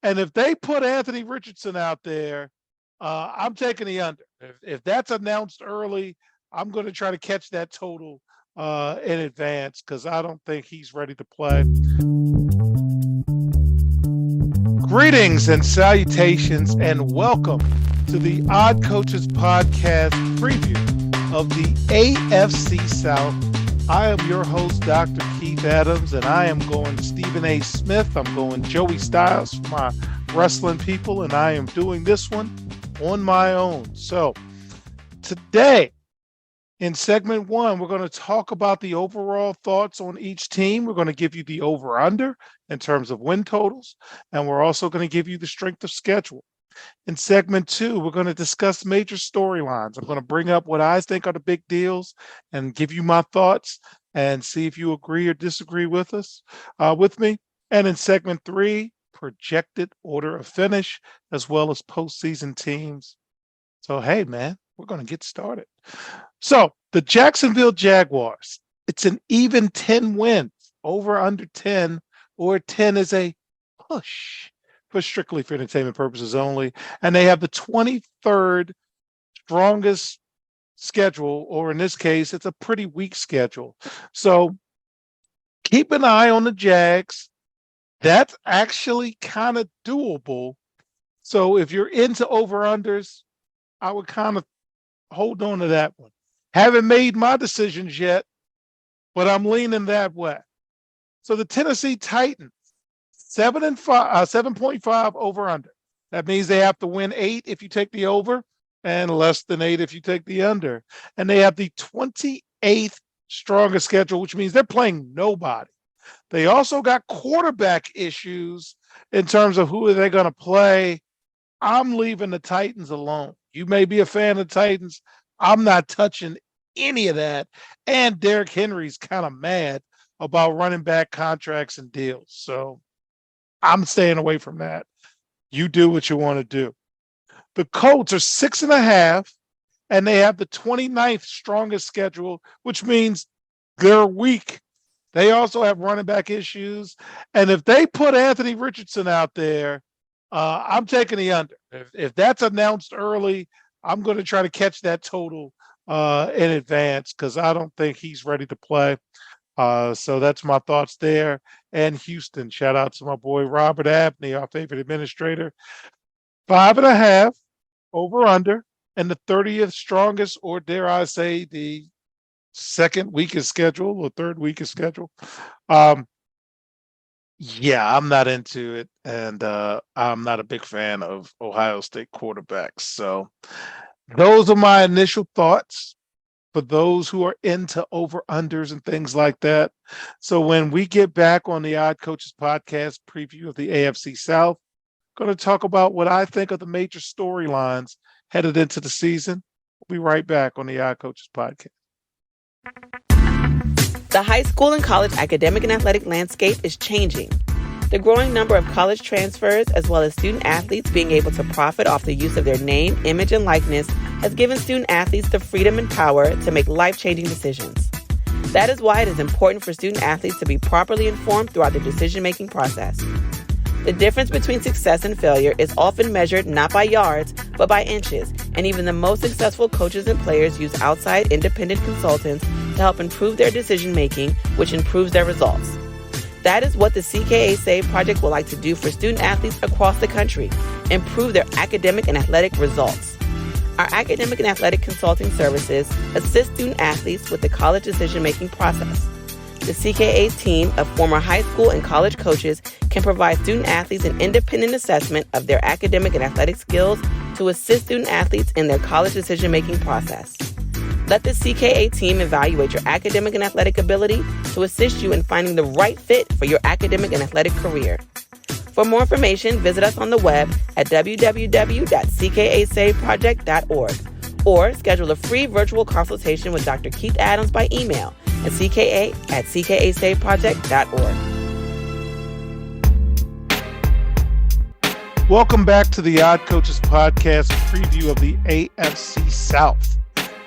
And if they put Anthony Richardson out there, I'm taking the under. If that's announced early, I'm going to try to catch that total in advance because I don't think he's ready to play. Greetings and salutations, and welcome to the Odd Coaches Podcast preview of the AFC South. I am your host, Dr. Keith Adams, and I am going Stephen A. Smith. I'm going Joey Styles for my wrestling people, and I am doing this one on my own. So today, in segment one, we're going to talk about the overall thoughts on each team. We're going to give you the over-under in terms of win totals, and we're also going to give you the strength of schedule. In segment two, we're going to discuss major storylines. I'm going to bring up what I think are the big deals and give you my thoughts and see if you agree or disagree with me. And in segment three, projected order of finish, as well as postseason teams. So, hey, man, we're going to get started. So the Jacksonville Jaguars, it's an even 10 wins, over under 10, or 10 is a push for strictly for entertainment purposes only. And they have the 23rd strongest schedule, or in this case, it's a pretty weak schedule. So keep an eye on the Jags. That's actually kind of doable. So if you're into over-unders, I would kind of hold on to that one. Haven't made my decisions yet, but I'm leaning that way. So the Tennessee Titans, 7.5 over under. That means they have to win 8 if you take the over and less than 8 if you take the under. And they have the 28th strongest schedule, which means they're playing nobody. They also got quarterback issues in terms of who are they going to play. I'm leaving the Titans alone. You may be a fan of the Titans. I'm not touching any of that. And Derrick Henry's kind of mad about running back contracts and deals. So I'm staying away from that. You do what you want to do. The Colts are 6.5, and they have the 29th strongest schedule, which means they're weak. They also have running back issues. And if they put Anthony Richardson out there, I'm taking the under. If that's announced early, I'm going to try to catch that total in advance because I don't think he's ready to play. So that's my thoughts there. And Houston, shout out to my boy Robert Abney, our favorite administrator. 5.5 over under, and the 30th strongest, or dare I say, the second weakest schedule or third weakest schedule. Yeah, I'm not into it, and I'm not a big fan of Ohio State quarterbacks. So those are my initial thoughts for those who are into over-unders and things like that. So when we get back on the Odd Coaches Podcast preview of the AFC South, I'm going to talk about what I think are the major storylines headed into the season. We'll be right back on the Odd Coaches Podcast. The high school and college academic and athletic landscape is changing. The growing number of college transfers, as well as student athletes being able to profit off the use of their name, image, and likeness, has given student athletes the freedom and power to make life-changing decisions. That is why it is important for student athletes to be properly informed throughout the decision-making process. The difference between success and failure is often measured not by yards, but by inches, and even the most successful coaches and players use outside independent consultants to help improve their decision-making, which improves their results. That is what the CKA Save Project would like to do for student athletes across the country, improve their academic and athletic results. Our academic and athletic consulting services assist student athletes with the college decision-making process. The CKA team of former high school and college coaches can provide student athletes an independent assessment of their academic and athletic skills to assist student athletes in their college decision-making process. Let the CKA team evaluate your academic and athletic ability to assist you in finding the right fit for your academic and athletic career. For more information, visit us on the web at www.ckasaveproject.org or schedule a free virtual consultation with Dr. Keith Adams by email at cka@ckasaveproject.org. Welcome back to the Odd Coaches Podcast preview of the AFC South.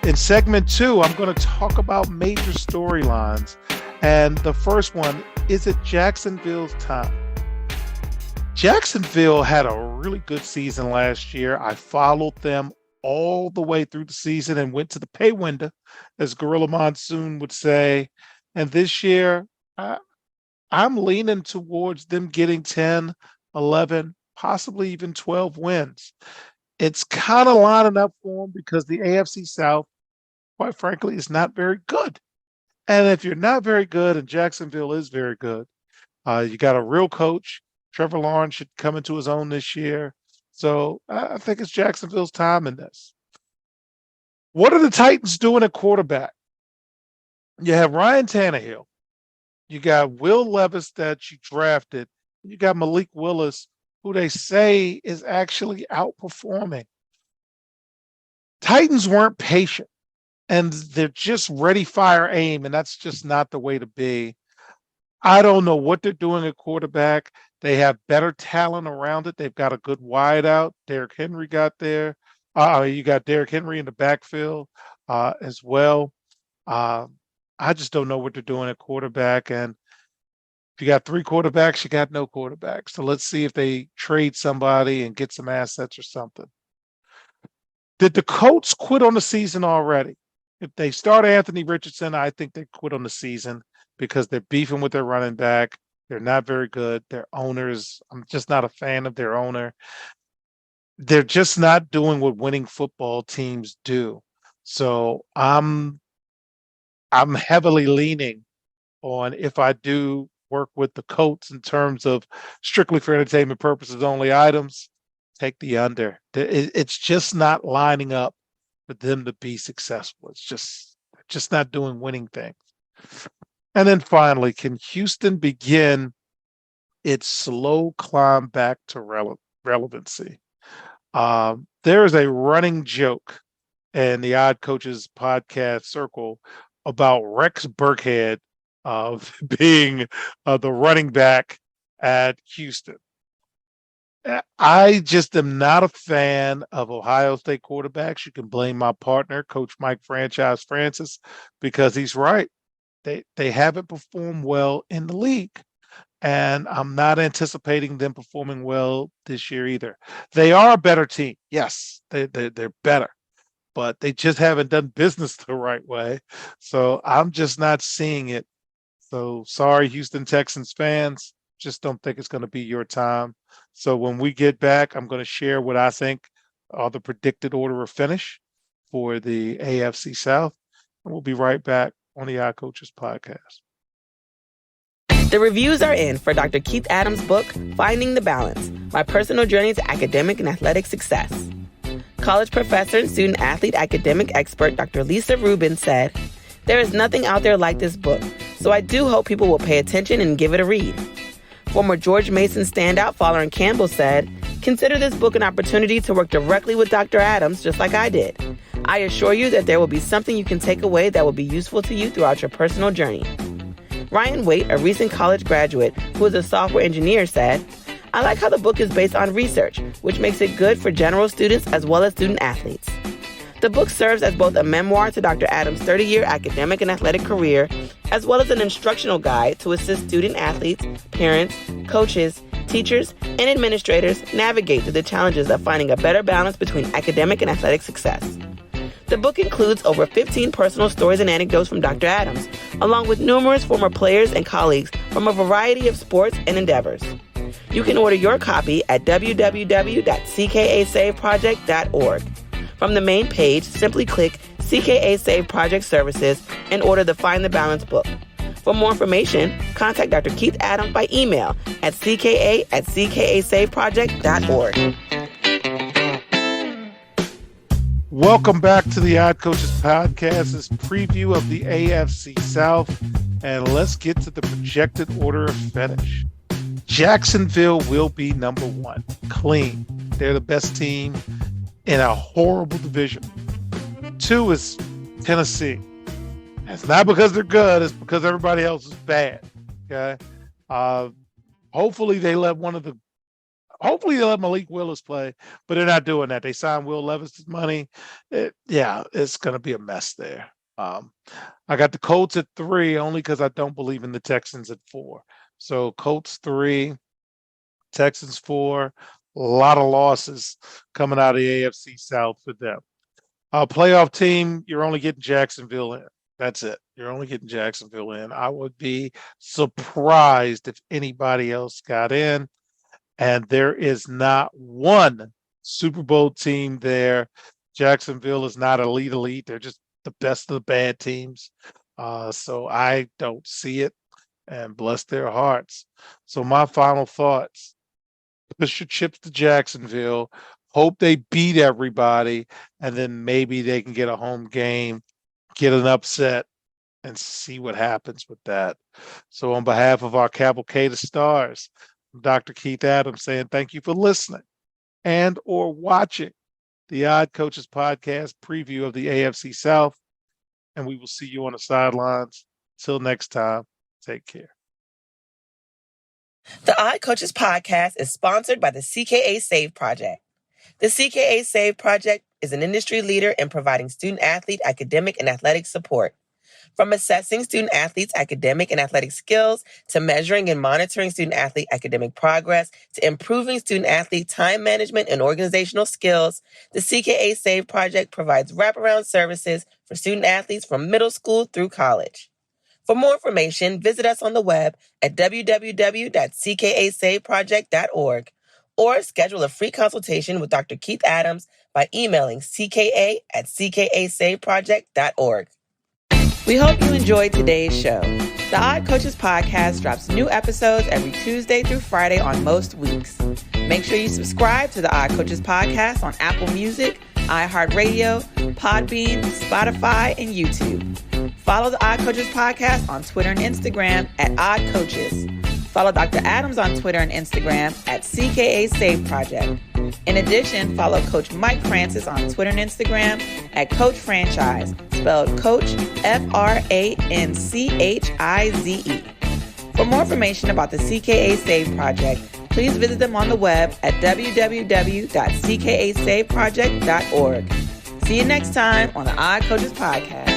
In segment 2, I'm going to talk about major storylines. And the first one, is it Jacksonville's time? Jacksonville had a really good season last year. I followed them all the way through the season and went to the pay window, as Gorilla Monsoon would say. And this year, I, I'm leaning towards them getting 10, 11, possibly even 12 wins. It's kind of lining up for them because the AFC South, quite frankly, is not very good. And if you're not very good, and Jacksonville is very good, you got a real coach. Trevor Lawrence should come into his own this year. So I think it's Jacksonville's time in this. What are the Titans doing at quarterback? You have Ryan Tannehill. You got Will Levis that you drafted. You got Malik Willis, who they say is actually outperforming. Titans weren't patient and they're just ready, fire, aim, and that's just not the way to be. I don't know what they're doing at quarterback. They have better talent around it. They've got a good wideout. Derrick Henry got there. You got Derrick Henry in the backfield as well. Uh, I just don't know what they're doing at quarterback. And if you got three quarterbacks, you got no quarterback. So let's see if they trade somebody and get some assets or something. Did the Colts quit on the season already? If they start Anthony Richardson, I think they quit on the season because they're beefing with their running back. They're not very good. Their owners, I'm just not a fan of their owner. They're just not doing what winning football teams do. So I'm heavily leaning on if I do work with the Colts in terms of strictly for entertainment purposes only items, take the under. It's just not lining up for them to be successful. It's just not doing winning things. And then finally, can Houston begin its slow climb back to relevancy? There is a running joke in the Odd Coaches podcast circle about Rex Burkhead being the running back at Houston. I just am not a fan of Ohio State quarterbacks. You can blame my partner, Coach Mike Franchise Francis, because he's right. They haven't performed well in the league. And I'm not anticipating them performing well this year either. They are a better team. Yes, they're better, but they just haven't done business the right way. So I'm just not seeing it. So sorry, Houston Texans fans. Just don't think it's going to be your time. So when we get back, I'm going to share what I think are the predicted order of finish for the AFC South. And we'll be right back on the Odd Coaches podcast. The reviews are in for Dr. Keith Adams' book, Finding the Balance, My Personal Journey to Academic and Athletic Success. College professor and student athlete academic expert Dr. Lisa Rubin said, "There is nothing out there like this book, so I do hope people will pay attention and give it a read." Former George Mason standout Fowler and Campbell said, "Consider this book an opportunity to work directly with Dr. Adams just like I did. I assure you that there will be something you can take away that will be useful to you throughout your personal journey." Ryan Waite, a recent college graduate who is a software engineer, said, "I like how the book is based on research, which makes it good for general students as well as student athletes." The book serves as both a memoir to Dr. Adams' 30-year academic and athletic career, as well as an instructional guide to assist student athletes, parents, coaches, teachers, and administrators navigate through the challenges of finding a better balance between academic and athletic success. The book includes over 15 personal stories and anecdotes from Dr. Adams, along with numerous former players and colleagues from a variety of sports and endeavors. You can order your copy at www.ckasaveproject.org. From the main page, simply click CKA Save Project Services and order the Find the Balance book. For more information, contact Dr. Keith Adams by email at cka@ckasaveproject.org. Welcome back to the Odd Coaches podcast. This preview of the AFC South, and let's get to the projected order of finish. Jacksonville will be number one, clean. They're the best team in a horrible division. 2 is Tennessee. It's not because they're good; it's because everybody else is bad. Okay. Hopefully they let Malik Willis play, but they're not doing that. They signed Will Levis' money. It's going to be a mess there. I got the Colts at 3 only because I don't believe in the Texans at 4. So Colts 3. Texans 4. A lot of losses coming out of the AFC South for them. Playoff team, you're only getting Jacksonville in. That's it. You're only getting Jacksonville in. I would be surprised if anybody else got in. And there is not one Super Bowl team there. Jacksonville is not elite. They're just the best of the bad teams. So I don't see it, and bless their hearts. So my final thoughts, push your chips to Jacksonville, hope they beat everybody, and then maybe they can get a home game, get an upset, and see what happens with that. So on behalf of our cavalcade of stars, Dr. Keith Adams saying thank you for listening and or watching the Odd Coaches Podcast preview of the AFC South. And we will see you on the sidelines. Till next time, take care. The Odd Coaches Podcast is sponsored by the CKA Save Project. The CKA Save Project is an industry leader in providing student-athlete academic and athletic support. From assessing student-athletes' academic and athletic skills, to measuring and monitoring student-athlete academic progress, to improving student-athlete time management and organizational skills, the CKA Save Project provides wraparound services for student-athletes from middle school through college. For more information, visit us on the web at www.ckasaveproject.org or schedule a free consultation with Dr. Keith Adams by emailing cka@ckasaveproject.org. We hope you enjoyed today's show. The Odd Coaches Podcast drops new episodes every Tuesday through Friday on most weeks. Make sure you subscribe to the Odd Coaches Podcast on Apple Music, iHeartRadio, Podbean, Spotify, and YouTube. Follow the Odd Coaches Podcast on Twitter and Instagram at Odd Coaches. Follow Dr. Adams on Twitter and Instagram at CKA Save Project. In addition, follow Coach Mike Francis on Twitter and Instagram at Coach Franchise, spelled Coach Franchize. For more information about the CKA Save Project, please visit them on the web at www.ckasaveproject.org. See you next time on the Odd Coaches Podcast.